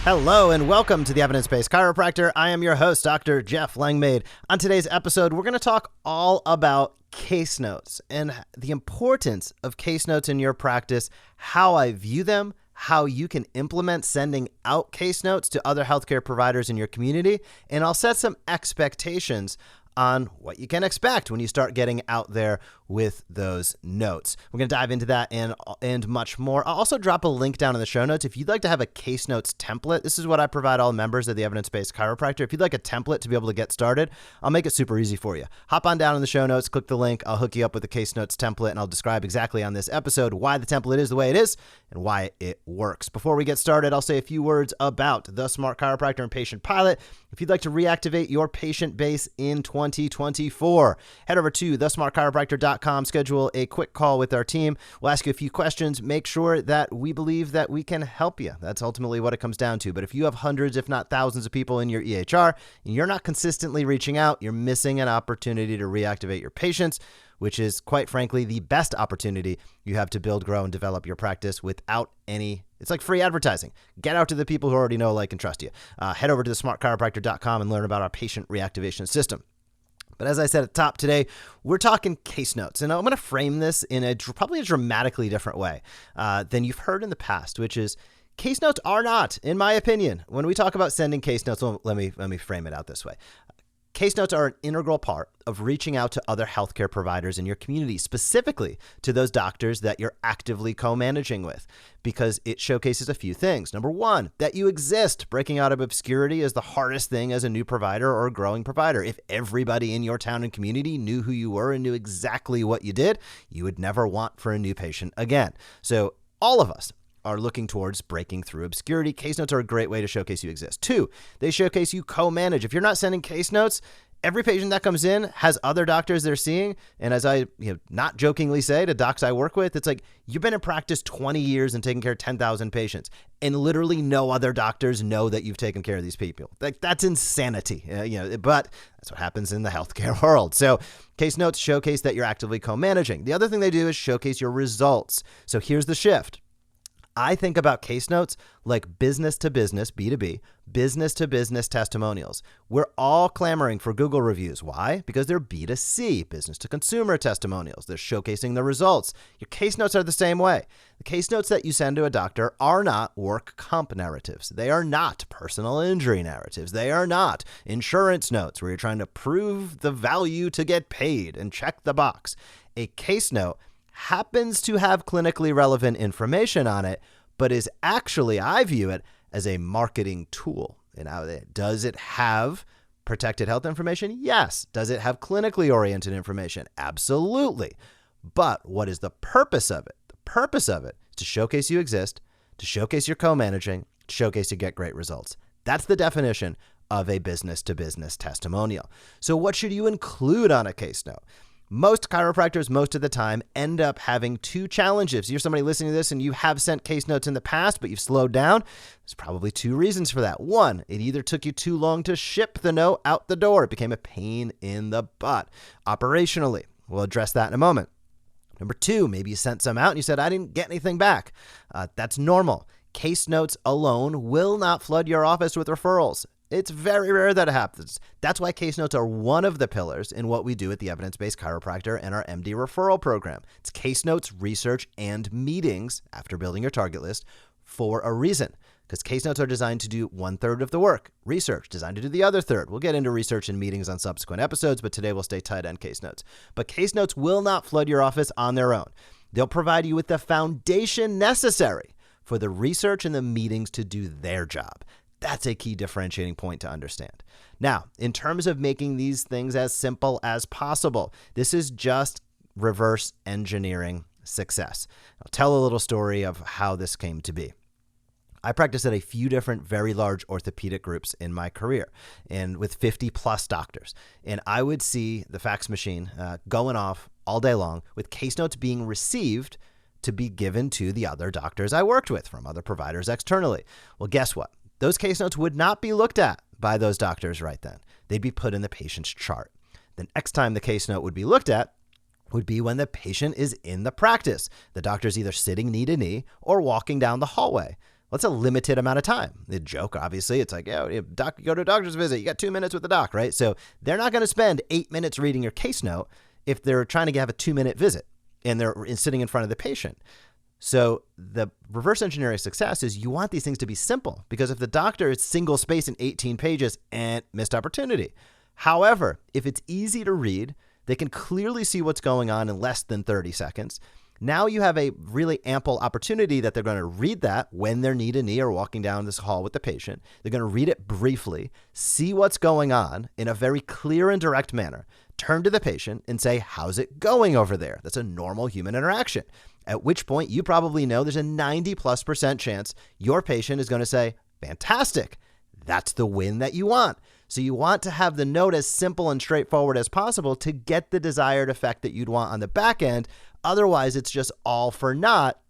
Hello and welcome to the Evidence-Based Chiropractor. I am your host, Dr. Jeff Langmaid. On today's episode, we're going to talk all about case notes and the importance of case notes in your practice, how I view them, how you can implement sending out case notes to other healthcare providers in your community, and I'll set some expectations on what you can expect when you start getting out there with those notes. We're going to dive into that and much more. I'll also drop a link down in the show notes. If you'd like to have a case notes template, this is what I provide all members of the Evidence-Based Chiropractor. If you'd like a template to be able to get started, I'll make it super easy for you. Hop on down in the show notes, click the link. I'll hook you up with the case notes template, and I'll describe exactly on this episode why the template is the way it is and why it works. Before we get started, I'll say a few words about the Smart Chiropractor and Patient Pilot. If you'd like to reactivate your patient base in 2024, head over to thesmartchiropractor.com, schedule a quick call with our team. We'll ask you a few questions, make sure that we believe that we can help you. That's ultimately what it comes down to. But if you have hundreds, if not thousands of people in your EHR, and you're not consistently reaching out, you're missing an opportunity to reactivate your patients, which is, quite frankly, the best opportunity you have to build, grow, and develop your practice without any. It's like free advertising. Get out to the people who already know, like, and trust you. Head over to thesmartchiropractor.com and learn about our patient reactivation system. But as I said at the top today, we're talking case notes, and I'm going to frame this in probably a dramatically different way than you've heard in the past, which is case notes are not, in my opinion, when we talk about sending case notes, well, let me frame it out this way. Case notes are an integral part of reaching out to other healthcare providers in your community, specifically to those doctors that you're actively co-managing with, because it showcases a few things. Number one, that you exist. Breaking out of obscurity is the hardest thing as a new provider or a growing provider. If everybody in your town and community knew who you were and knew exactly what you did, you would never want for a new patient again. So all of us are looking towards breaking through obscurity. Case notes are a great way to showcase you exist. Two, they showcase you co-manage. If you're not sending case notes, every patient that comes in has other doctors they're seeing. And as I not jokingly say to docs I work with, it's like, you've been in practice 20 years and taking care of 10,000 patients, and literally no other doctors know that you've taken care of these people. Like, that's insanity, but that's what happens in the healthcare world. So case notes showcase that you're actively co-managing. The other thing they do is showcase your results. So here's the shift. I think about case notes like business to business, B2B, business to business testimonials. We're all clamoring for Google reviews. Why? Because they're B2C, business to consumer testimonials. They're showcasing the results. Your case notes are the same way. The case notes that you send to a doctor are not work comp narratives. They are not personal injury narratives. They are not insurance notes where you're trying to prove the value to get paid and check the box. A case note happens to have clinically relevant information on it, but is actually, I view it as a marketing tool. Does it have protected health information? Yes. Does it have clinically oriented information? Absolutely. But what is the purpose of it? The purpose of it is to showcase you exist, to showcase your co-managing, to showcase you get great results. That's the definition of a business-to-business testimonial. So what should you include on a case note? Most chiropractors, most of the time, end up having two challenges. You're somebody listening to this and you have sent case notes in the past, but you've slowed down. There's probably two reasons for that. One, it either took you too long to ship the note out the door. It became a pain in the butt operationally. We'll address that in a moment. Number two, maybe you sent some out and you said, I didn't get anything back. That's normal. Case notes alone will not flood your office with referrals. It's very rare that it happens. That's why case notes are one of the pillars in what we do at the Evidence-Based Chiropractor and our MD referral program. It's case notes, research, and meetings after building your target list for a reason. Because case notes are designed to do 1/3 of the work. Research designed to do the other third. We'll get into research and meetings on subsequent episodes, but today we'll stay tight on case notes. But case notes will not flood your office on their own. They'll provide you with the foundation necessary for the research and the meetings to do their job. That's a key differentiating point to understand. Now, in terms of making these things as simple as possible, this is just reverse engineering success. I'll tell a little story of how this came to be. I practiced at a few different very large orthopedic groups in my career and with 50 plus doctors. And I would see the fax machine going off all day long with case notes being received to be given to the other doctors I worked with from other providers externally. Well, guess what? Those case notes would not be looked at by those doctors right then. They'd be put in the patient's chart. The next time the case note would be looked at would be when the patient is in the practice. The doctor's either sitting knee to knee or walking down the hallway. Well, it's a limited amount of time. The joke, obviously, it's like, yeah, you go to a doctor's visit, you got 2 minutes with the doc, right? So they're not going to spend 8 minutes reading your case note if they're trying to have a 2-minute visit and they're sitting in front of the patient. So the reverse engineering success is you want these things to be simple, because if the doctor is single space in 18 pages and missed opportunity. However, if it's easy to read, they can clearly see what's going on in less than 30 seconds. Now you have a really ample opportunity that they're going to read that when they're knee to knee or walking down this hall with the patient. They're going to read it briefly, see what's going on in a very clear and direct manner, turn to the patient and say, how's it going over there? That's a normal human interaction. At which point you probably know there's a 90+% chance your patient is going to say, fantastic. That's the win that you want. So you want to have the note as simple and straightforward as possible to get the desired effect that you'd want on the back end. Otherwise, it's just all for naught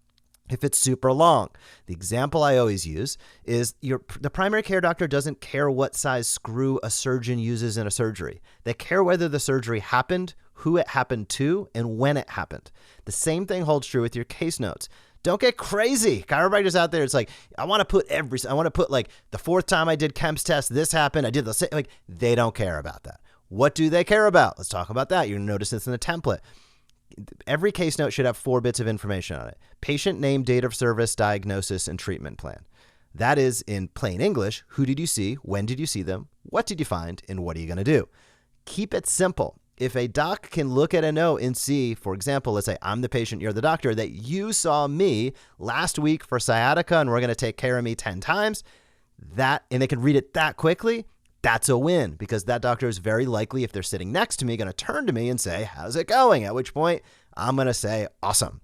if it's super long. The example I always use is the primary care doctor doesn't care what size screw a surgeon uses in a surgery. They care whether the surgery happened, who it happened to, and when it happened. The same thing holds true with your case notes. Don't get crazy. Chiropractors out there, it's like, I want to put like the 4th time I did Kemp's test, this happened. I did the same. Like, they don't care about that. What do they care about? Let's talk about that. You're going to notice this in the template. Every case note should have 4 bits of information on it. Patient name, date of service, diagnosis, and treatment plan. That is, in plain English, who did you see? When did you see them? What did you find? And what are you going to do? Keep it simple. If a doc can look at a note and see, for example, let's say I'm the patient, you're the doctor, that you saw me last week for sciatica and we're going to take care of me 10 times, and they can read it that quickly, that's a win, because that doctor is very likely, if they're sitting next to me, going to turn to me and say, how's it going? At which point I'm going to say, awesome.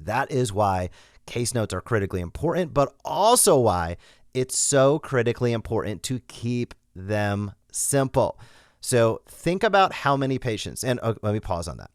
That is why case notes are critically important, but also why it's so critically important to keep them simple. So think about how many patients, and let me pause on that.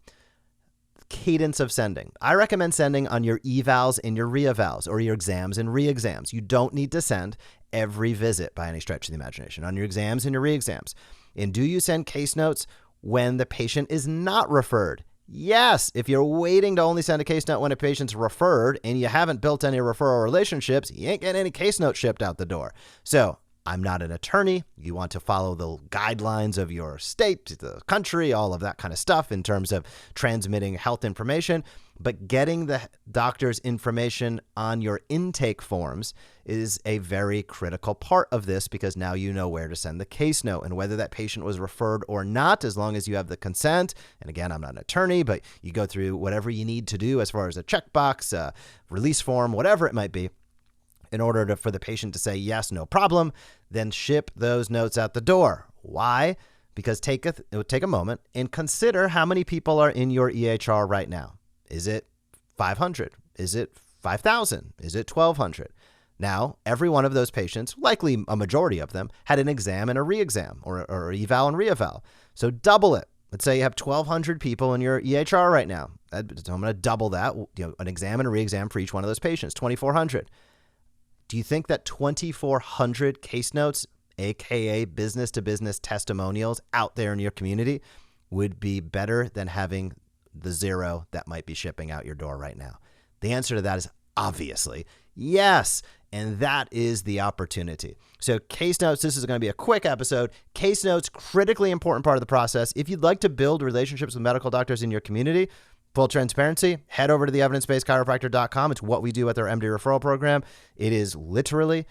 Cadence of sending. I recommend sending on your evals and your reevals, or your exams and re-exams. You don't need to send every visit by any stretch of the imagination, on your exams and your re-exams. And do you send case notes when the patient is not referred? Yes. If you're waiting to only send a case note when a patient's referred and you haven't built any referral relationships, you ain't getting any case notes shipped out the door. So I'm not an attorney. You want to follow the guidelines of your state, the country, all of that kind of stuff in terms of transmitting health information. But getting the doctor's information on your intake forms is a very critical part of this, because now you know where to send the case note and whether that patient was referred or not, as long as you have the consent. And again, I'm not an attorney, but you go through whatever you need to do as far as a checkbox, a release form, whatever it might be, in order for the patient to say, yes, no problem, then ship those notes out the door. Why? Because take a moment and consider how many people are in your EHR right now. Is it 500? Is it 5,000? Is it 1,200? Now, every one of those patients, likely a majority of them, had an exam and a re-exam, or eval and re-eval. So double it. Let's say you have 1,200 people in your EHR right now. I'm going to double that, an exam and a re-exam for each one of those patients, 2,400. Do you think that 2,400 case notes, aka business-to-business testimonials out there in your community, would be better than having the 0 that might be shipping out your door right now? The answer to that is obviously yes, and that is the opportunity. So case notes, this is going to be a quick episode. Case notes, critically important part of the process. If you'd like to build relationships with medical doctors in your community, full transparency, head over to the evidencebasedchiropractor.com. It's what we do with our MD referral program. It is literally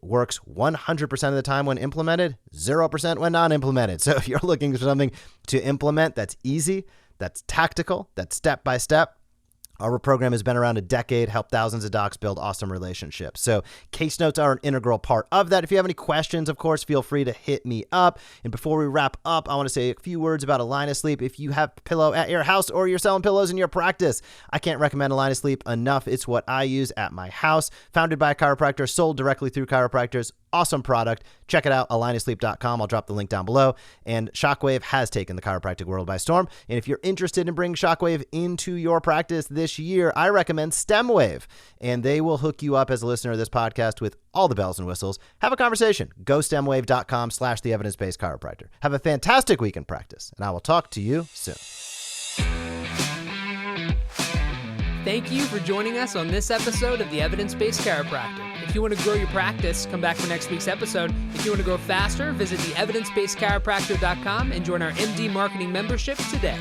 works 100% of the time when implemented, 0% when non-implemented. So if you're looking for something to implement that's easy, that's tactical, that's step-by-step, our program has been around a decade, helped thousands of docs build awesome relationships. So case notes are an integral part of that. If you have any questions, of course, feel free to hit me up. And before we wrap up, I want to say a few words about Align Asleep. If you have a pillow at your house or you're selling pillows in your practice, I can't recommend Align Asleep enough. It's what I use at my house. Founded by a chiropractor, sold directly through chiropractors. Awesome product. Check it out, alignasleep.com. I'll drop the link down below. And Shockwave has taken the chiropractic world by storm. And if you're interested in bringing Shockwave into your practice this year, I recommend StemWave. And they will hook you up as a listener of this podcast with all the bells and whistles. Have a conversation. Go stemwave.com/the evidence-based chiropractor. Have a fantastic week in practice, and I will talk to you soon. Thank you for joining us on this episode of The Evidence-Based Chiropractor. If you want to grow your practice, come back for next week's episode. If you want to grow faster, visit theevidencebasedchiropractor.com and join our MD Marketing membership today.